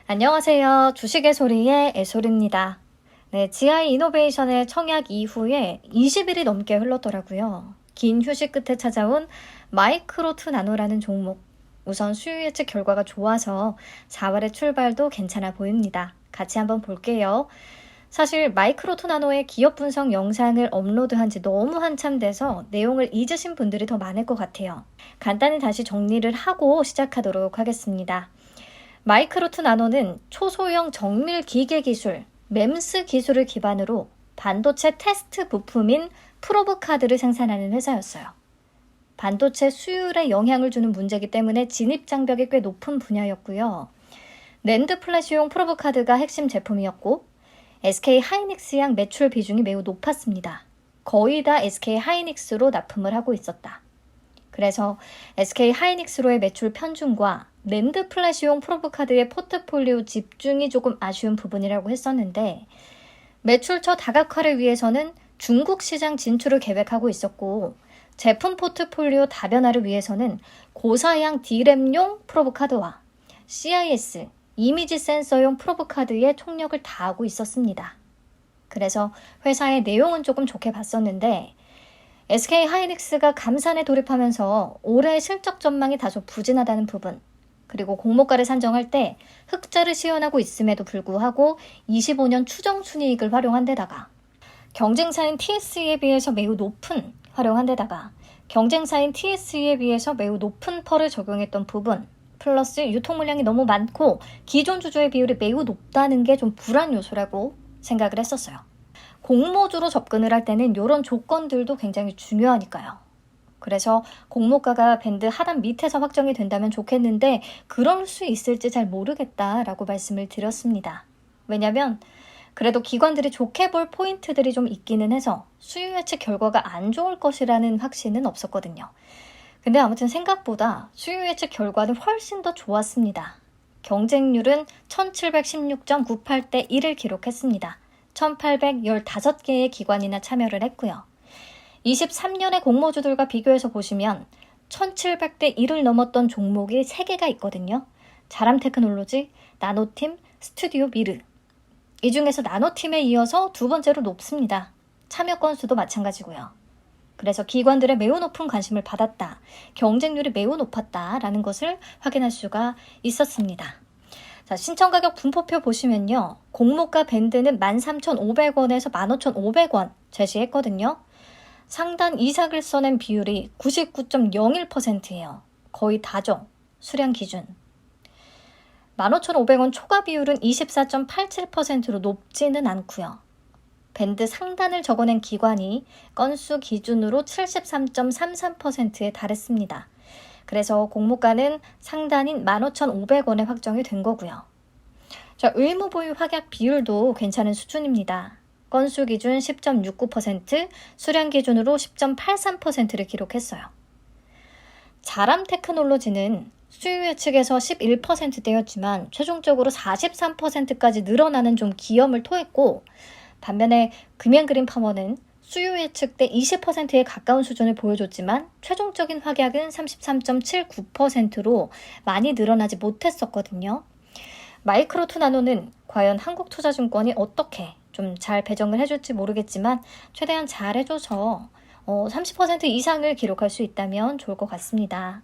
안녕하세요. 주식의 소리의 애솔입니다. 네, GI 이노베이션의 청약 이후에 20일이 넘게 흘렀더라고요. 긴 휴식 끝에 찾아온 마이크로2 나노라는 종목. 우선 수요 예측 결과가 좋아서 4월의 출발도 괜찮아 보입니다. 같이 한번 볼게요. 사실 마이크로2 나노의 기업 분석 영상을 업로드한 지 너무 한참 돼서 내용을 잊으신 분들이 더 많을 것 같아요. 간단히 다시 정리를 하고 시작하도록 하겠습니다. 마이크로2 나노는 초소형 정밀 기계 기술, MEMS 기술을 기반으로 반도체 테스트 부품인 프로브 카드를 생산하는 회사였어요. 반도체 수율에 영향을 주는 문제이기 때문에 진입 장벽이 꽤 높은 분야였고요. 낸드 플래시용 프로브 카드가 핵심 제품이었고 SK 하이닉스양 매출 비중이 매우 높았습니다. 거의 다 SK 하이닉스로 납품을 하고 있었다. 그래서 SK 하이닉스로의 매출 편중과 낸드 플래시용 프로브 카드의 포트폴리오 집중이 조금 아쉬운 부분이라고 했었는데 매출처 다각화를 위해서는 중국 시장 진출을 계획하고 있었고 제품 포트폴리오 다변화를 위해서는 고사양 D램용 프로브 카드와 CIS, 이미지 센서용 프로브 카드에 총력을 다하고 있었습니다. 그래서 회사의 내용은 조금 좋게 봤었는데 SK 하이닉스가 감산에 돌입하면서 올해의 실적 전망이 다소 부진하다는 부분, 그리고 공모가를 산정할 때 흑자를 시현하고 있음에도 불구하고 25년 추정 순이익을 활용한 데다가 경쟁사인 TSE에 비해서 매우 높은 펄을 적용했던 부분, 플러스 유통 물량이 너무 많고 기존 주주의 비율이 매우 높다는 게 좀 불안 요소라고 생각을 했었어요. 공모주로 접근을 할 때는 이런 조건들도 굉장히 중요하니까요. 그래서 공모가가 밴드 하단 밑에서 확정이 된다면 좋겠는데 그럴 수 있을지 잘 모르겠다라고 말씀을 드렸습니다. 왜냐면 그래도 기관들이 좋게 볼 포인트들이 좀 있기는 해서 수요 예측 결과가 안 좋을 것이라는 확신은 없었거든요. 근데 아무튼 생각보다 수요 예측 결과는 훨씬 더 좋았습니다. 경쟁률은 1716.98대 1을 기록했습니다. 1815개의 기관이나 참여를 했고요. 23년의 공모주들과 비교해서 보시면 1700대 1을 넘었던 종목이 3개가 있거든요. 자람테크놀로지, 나노팀, 스튜디오 미르. 이 중에서 나노팀에 이어서 두 번째로 높습니다. 참여 건수도 마찬가지고요. 그래서 기관들의 매우 높은 관심을 받았다. 경쟁률이 매우 높았다라는 것을 확인할 수가 있었습니다. 자, 신청 가격 분포표 보시면요. 공모가 밴드는 13,500원에서 15,500원 제시했거든요. 상단 이삭을 써낸 비율이 99.01%예요. 거의 다죠. 수량 기준. 15,500원 초과 비율은 24.87%로 높지는 않고요. 밴드 상단을 적어낸 기관이 건수 기준으로 73.33%에 달했습니다. 그래서 공모가는 상단인 15,500원에 확정이 된 거고요. 자, 의무 보유 확약 비율도 괜찮은 수준입니다. 건수 기준 10.69%, 수량 기준으로 10.83%를 기록했어요. 자람테크놀로지는 수요 예측에서 11%대였지만 최종적으로 43%까지 늘어나는 좀 기염을 토했고 반면에 금연그린파머는 수요 예측 때 20%에 가까운 수준을 보여줬지만 최종적인 확약은 33.79%로 많이 늘어나지 못했었거든요. 마이크로2 나노는 과연 한국투자증권이 어떻게 좀 잘 배정을 해줄지 모르겠지만 최대한 잘 해줘서 30% 이상을 기록할 수 있다면 좋을 것 같습니다.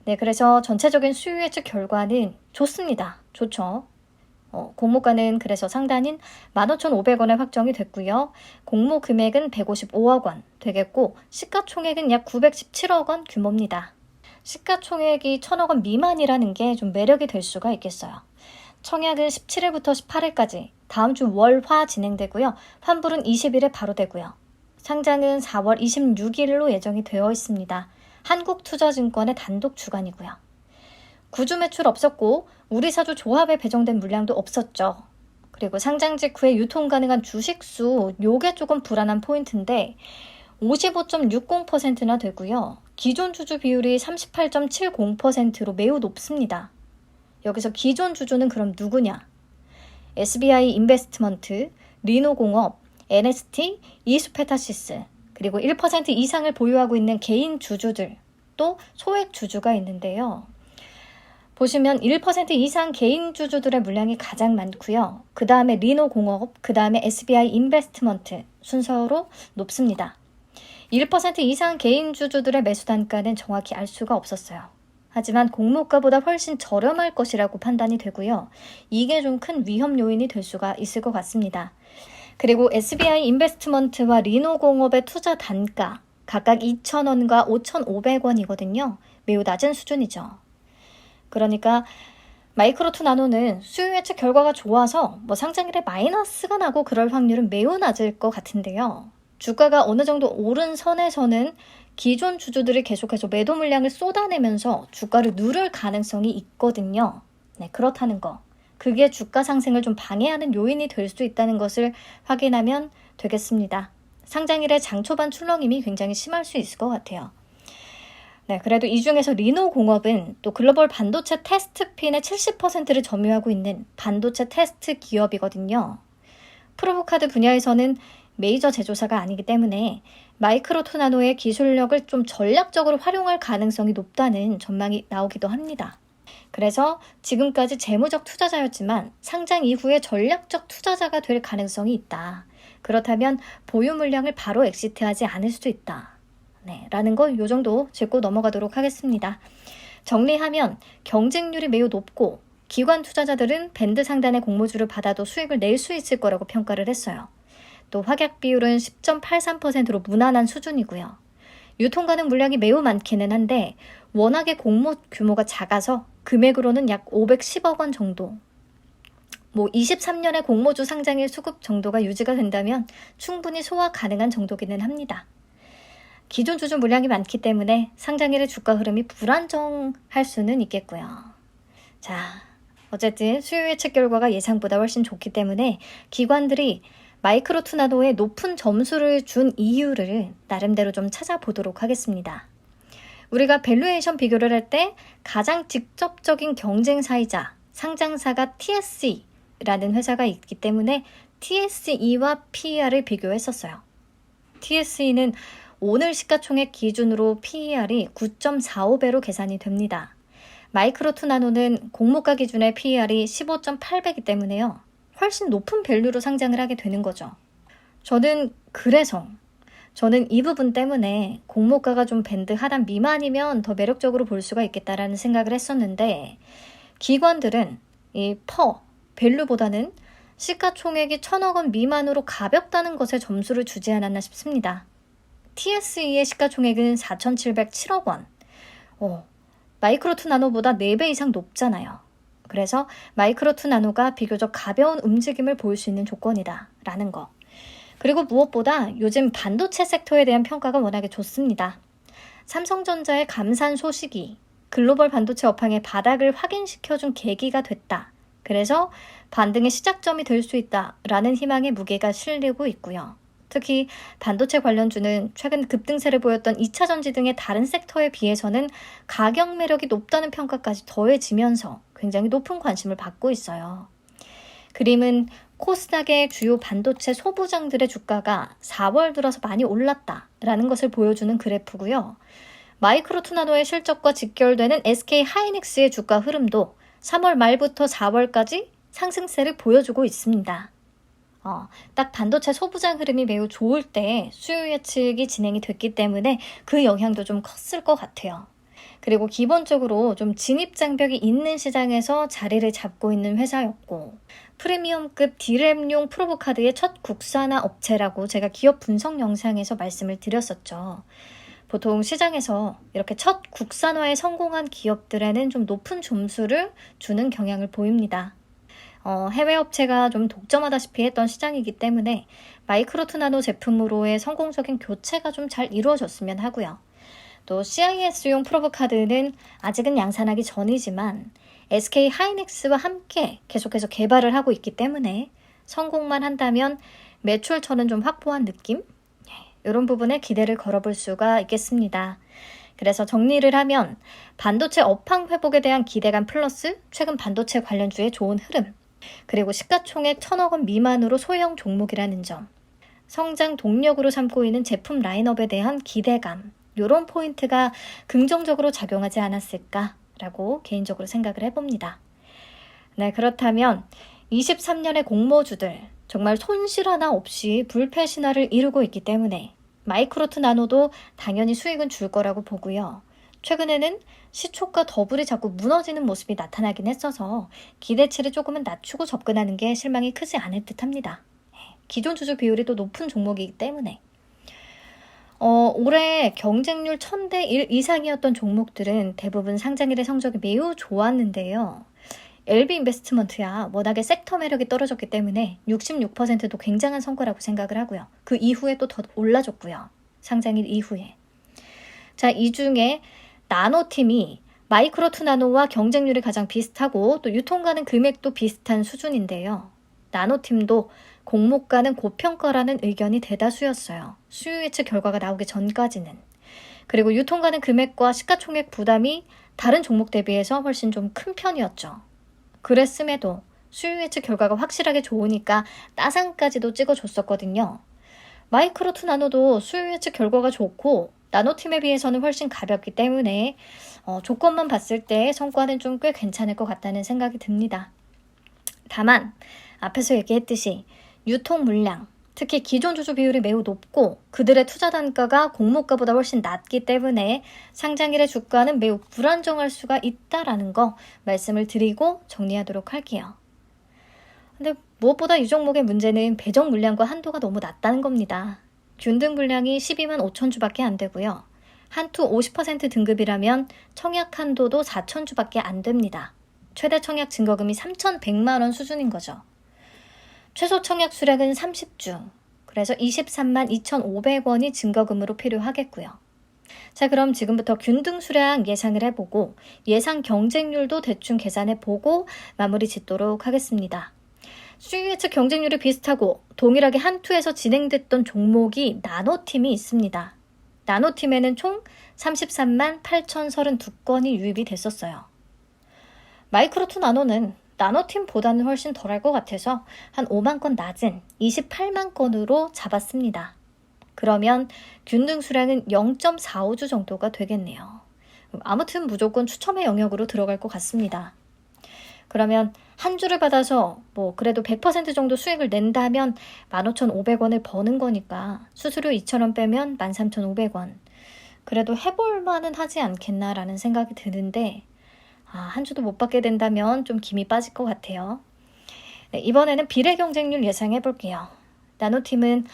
네, 그래서 전체적인 수요 예측 결과는 좋습니다. 좋죠. 공모가는 그래서 상단인 15,500원에 확정이 됐고요. 공모 금액은 155억 원 되겠고 시가총액은 약 917억 원 규모입니다. 시가총액이 1,000억 원 미만이라는 게 좀 매력이 될 수가 있겠어요. 청약은 17일부터 18일까지 다음 주 월화 진행되고요. 환불은 20일에 바로 되고요. 상장은 4월 26일로 예정이 되어 있습니다. 한국투자증권의 단독 주관이고요. 구주 매출 없었고 우리사주 조합에 배정된 물량도 없었죠. 그리고 상장 직후에 유통 가능한 주식수, 요게 조금 불안한 포인트인데 55.60%나 되고요. 기존 주주 비율이 38.70%로 매우 높습니다. 여기서 기존 주주는 그럼 누구냐? SBI 인베스트먼트, 리노공업, NST, 이수페타시스, 그리고 1% 이상을 보유하고 있는 개인 주주들, 또 소액 주주가 있는데요. 보시면 1% 이상 개인 주주들의 물량이 가장 많고요. 그 다음에 리노공업, 그 다음에 SBI 인베스트먼트 순서로 높습니다. 1% 이상 개인 주주들의 매수 단가는 정확히 알 수가 없었어요. 하지만 공모가보다 훨씬 저렴할 것이라고 판단이 되고요. 이게 좀 큰 위험 요인이 될 수가 있을 것 같습니다. 그리고 SBI 인베스트먼트와 리노공업의 투자 단가 각각 2,000원과 5,500원이거든요. 매우 낮은 수준이죠. 그러니까 마이크로2 나노는 수요 예측 결과가 좋아서 상장일에 마이너스가 나고 그럴 확률은 매우 낮을 것 같은데요. 주가가 어느 정도 오른 선에서는 기존 주주들이 계속해서 매도 물량을 쏟아내면서 주가를 누를 가능성이 있거든요. 네, 그렇다는 거. 그게 주가 상승을 좀 방해하는 요인이 될 수 있다는 것을 확인하면 되겠습니다. 상장일에 장 초반 출렁임이 굉장히 심할 수 있을 것 같아요. 네, 그래도 이 중에서 리노공업은 또 글로벌 반도체 테스트 핀의 70%를 점유하고 있는 반도체 테스트 기업이거든요. 프로브카드 분야에서는 메이저 제조사가 아니기 때문에 마이크로2 나노의 기술력을 좀 전략적으로 활용할 가능성이 높다는 전망이 나오기도 합니다. 그래서 지금까지 재무적 투자자였지만 상장 이후에 전략적 투자자가 될 가능성이 있다. 그렇다면 보유 물량을 바로 엑시트하지 않을 수도 있다. 네, 라는 거 요 정도 짚고 넘어가도록 하겠습니다. 정리하면 경쟁률이 매우 높고 기관 투자자들은 밴드 상단의 공모주를 받아도 수익을 낼 수 있을 거라고 평가를 했어요. 또 확약 비율은 10.83%로 무난한 수준이고요. 유통 가능 물량이 매우 많기는 한데 워낙에 공모 규모가 작아서 금액으로는 약 510억 원 정도. 23년에 공모주 상장일 수급 정도가 유지가 된다면 충분히 소화 가능한 정도기는 합니다. 기존 주주 물량이 많기 때문에 상장일의 주가 흐름이 불안정할 수는 있겠고요. 자, 어쨌든 수요 예측 결과가 예상보다 훨씬 좋기 때문에 기관들이 마이크로2 나노에 높은 점수를 준 이유를 나름대로 좀 찾아보도록 하겠습니다. 우리가 밸류에이션 비교를 할 때 가장 직접적인 경쟁사이자 상장사가 TSE라는 회사가 있기 때문에 TSE와 PER을 비교했었어요. TSE는 오늘 시가총액 기준으로 PER이 9.45배로 계산이 됩니다. 마이크로2 나노는 공모가 기준의 PER이 15.8배이기 때문에요. 훨씬 높은 밸류로 상장을 하게 되는 거죠. 저는 이 부분 때문에 공모가가 좀 밴드 하단 미만이면 더 매력적으로 볼 수가 있겠다라는 생각을 했었는데 기관들은 이 밸류보다는 시가총액이 1,000억 원 미만으로 가볍다는 것에 점수를 주지 않았나 싶습니다. TSE의 시가총액은 4,707억 원. 마이크로2 나노보다 4배 이상 높잖아요. 그래서 마이크로2 나노가 비교적 가벼운 움직임을 보일 수 있는 조건이다 라는 거. 그리고 무엇보다 요즘 반도체 섹터에 대한 평가가 워낙에 좋습니다. 삼성전자의 감산 소식이 글로벌 반도체 업황의 바닥을 확인시켜준 계기가 됐다. 그래서 반등의 시작점이 될 수 있다라는 희망의 무게가 실리고 있고요. 특히 반도체 관련주는 최근 급등세를 보였던 2차 전지 등의 다른 섹터에 비해서는 가격 매력이 높다는 평가까지 더해지면서 굉장히 높은 관심을 받고 있어요. 그림은 코스닥의 주요 반도체 소부장들의 주가가 4월 들어서 많이 올랐다라는 것을 보여주는 그래프고요. 마이크로2 나노의 실적과 직결되는 SK 하이닉스의 주가 흐름도 3월 말부터 4월까지 상승세를 보여주고 있습니다. 딱 반도체 소부장 흐름이 매우 좋을 때 수요 예측이 진행이 됐기 때문에 그 영향도 좀 컸을 것 같아요. 그리고 기본적으로 좀 진입 장벽이 있는 시장에서 자리를 잡고 있는 회사였고 프리미엄급 D램용 프로브카드의 첫 국산화 업체라고 제가 기업 분석 영상에서 말씀을 드렸었죠. 보통 시장에서 이렇게 첫 국산화에 성공한 기업들에는 좀 높은 점수를 주는 경향을 보입니다. 해외 업체가 좀 독점하다시피 했던 시장이기 때문에 마이크로2 나노 제품으로의 성공적인 교체가 좀 잘 이루어졌으면 하고요. 또 CIS용 프로브카드는 아직은 양산하기 전이지만 SK 하이닉스와 함께 계속해서 개발을 하고 있기 때문에 성공만 한다면 매출처는 좀 확보한 느낌? 이런 부분에 기대를 걸어볼 수가 있겠습니다. 그래서 정리를 하면 반도체 업황 회복에 대한 기대감 플러스 최근 반도체 관련주의 좋은 흐름, 그리고 시가총액 1,000억 원 미만으로 소형 종목이라는 점, 성장 동력으로 삼고 있는 제품 라인업에 대한 기대감, 이런 포인트가 긍정적으로 작용하지 않았을까 라고 개인적으로 생각을 해봅니다. 네, 그렇다면 23년의 공모주들 정말 손실 하나 없이 불패 신화를 이루고 있기 때문에 마이크로트 나노도 당연히 수익은 줄 거라고 보고요. 최근에는 시초가 더블이 자꾸 무너지는 모습이 나타나긴 했어서 기대치를 조금은 낮추고 접근하는 게 실망이 크지 않을 듯 합니다. 기존 주주 비율이 또 높은 종목이기 때문에 올해 경쟁률 1000대 1 이상이었던 종목들은 대부분 상장일의 성적이 매우 좋았는데요. LB인베스트먼트야 워낙에 섹터 매력이 떨어졌기 때문에 66%도 굉장한 성과라고 생각을 하고요. 그 이후에 또 더 올라줬고요. 상장일 이후에. 자, 이 중에 나노팀이 마이크로투 나노와 경쟁률이 가장 비슷하고 또 유통가는 금액도 비슷한 수준인데요. 나노팀도 공모가는 고평가라는 의견이 대다수였어요. 수요 예측 결과가 나오기 전까지는. 그리고 유통가는 금액과 시가총액 부담이 다른 종목 대비해서 훨씬 좀 큰 편이었죠. 그랬음에도 수요 예측 결과가 확실하게 좋으니까 따상까지도 찍어줬었거든요. 마이크로투 나노도 수요 예측 결과가 좋고 나노팀에 비해서는 훨씬 가볍기 때문에 조건만 봤을 때 성과는 좀 꽤 괜찮을 것 같다는 생각이 듭니다. 다만 앞에서 얘기했듯이 유통 물량, 특히 기존 주주 비율이 매우 높고 그들의 투자 단가가 공모가보다 훨씬 낮기 때문에 상장일의 주가는 매우 불안정할 수가 있다라는 거 말씀을 드리고 정리하도록 할게요. 근데 무엇보다 이 종목의 문제는 배정 물량과 한도가 너무 낮다는 겁니다. 균등 물량이 12만 5천 주밖에 안 되고요. 한투 50% 등급이라면 청약 한도도 4천 주밖에 안 됩니다. 최대 청약 증거금이 3,100만 원 수준인 거죠. 최소 청약 수량은 30주, 그래서 23만 2,500원이 증거금으로 필요하겠고요. 자, 그럼 지금부터 균등 수량 예상을 해보고 예상 경쟁률도 대충 계산해보고 마무리 짓도록 하겠습니다. 수요 예측 경쟁률이 비슷하고 동일하게 한투에서 진행됐던 종목이 나노팀이 있습니다. 나노팀에는 총 33만 8,032건이 유입이 됐었어요. 마이크로투 나노는 나노팀보다는 훨씬 덜할 것 같아서 한 5만 건 낮은 28만 건으로 잡았습니다. 그러면 균등 수량은 0.45주 정도가 되겠네요. 아무튼 무조건 추첨의 영역으로 들어갈 것 같습니다. 그러면 한 주를 받아서 그래도 100% 정도 수익을 낸다면 15,500원을 버는 거니까 수수료 2,000원 빼면 13,500원. 그래도 해볼 만은 하지 않겠나라는 생각이 드는데 한 주도 못 받게 된다면 좀 김이 빠질 것 같아요. 네, 이번에는 비례 경쟁률 예상해 볼게요. 나노팀은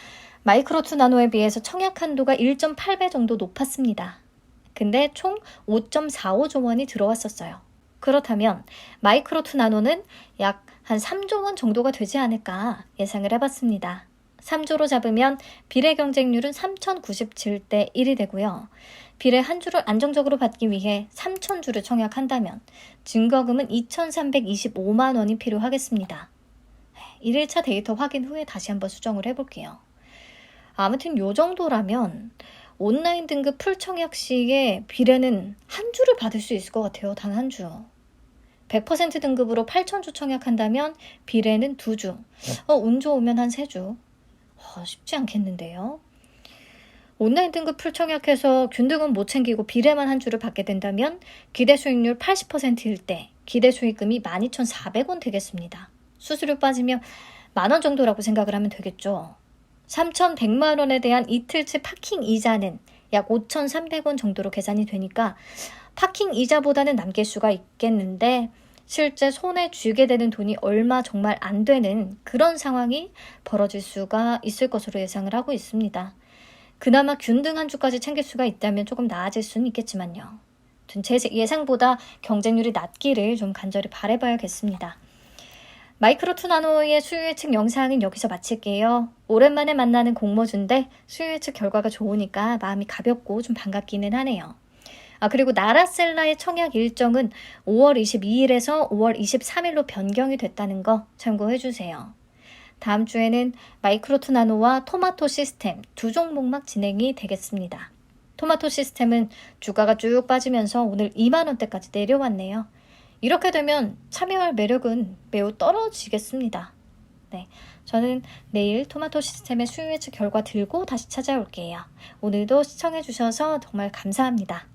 마이크로투 나노에 비해서 청약 한도가 1.8배 정도 높았습니다. 근데 총 5.45조 원이 들어왔었어요. 그렇다면 마이크로투 나노는 약 한 3조 원 정도가 되지 않을까 예상을 해봤습니다. 3조로 잡으면 비례 경쟁률은 3,097대 1이 되고요. 비례 한 주를 안정적으로 받기 위해 3,000주를 청약한다면 증거금은 2,325만 원이 필요하겠습니다. 1일차 데이터 확인 후에 다시 한번 수정을 해볼게요. 아무튼 요 정도라면 온라인 등급 풀 청약 시에 비례는 한 주를 받을 수 있을 것 같아요. 단 한 주. 100% 등급으로 8,000주 청약한다면 비례는 2주. 운 좋으면 한 3주. 쉽지 않겠는데요. 온라인 등급 풀 청약해서 균등은 못 챙기고 비례만 한 주를 받게 된다면 기대 수익률 80%일 때 기대 수익금이 12,400원 되겠습니다. 수수료 빠지면 만원 정도라고 생각을 하면 되겠죠. 3,100만 원에 대한 이틀치 파킹 이자는 약 5,300원 정도로 계산이 되니까 파킹 이자보다는 남길 수가 있겠는데 실제 손에 쥐게 되는 돈이 얼마 정말 안 되는 그런 상황이 벌어질 수가 있을 것으로 예상을 하고 있습니다. 그나마 균등 한 주까지 챙길 수가 있다면 조금 나아질 수는 있겠지만요. 제 예상보다 경쟁률이 낮기를 좀 간절히 바라봐야겠습니다. 마이크로투 나노의 수요 예측 영상은 여기서 마칠게요. 오랜만에 만나는 공모주인데 수요 예측 결과가 좋으니까 마음이 가볍고 좀 반갑기는 하네요. 그리고 나라셀라의 청약 일정은 5월 22일에서 5월 23일로 변경이 됐다는 거 참고해 주세요. 다음 주에는 마이크로투 나노와 토마토 시스템 두 종목만 진행이 되겠습니다. 토마토 시스템은 주가가 쭉 빠지면서 오늘 2만 원대까지 내려왔네요. 이렇게 되면 참여할 매력은 매우 떨어지겠습니다. 네, 저는 내일 토마토 시스템의 수요 예측 결과 들고 다시 찾아올게요. 오늘도 시청해 주셔서 정말 감사합니다.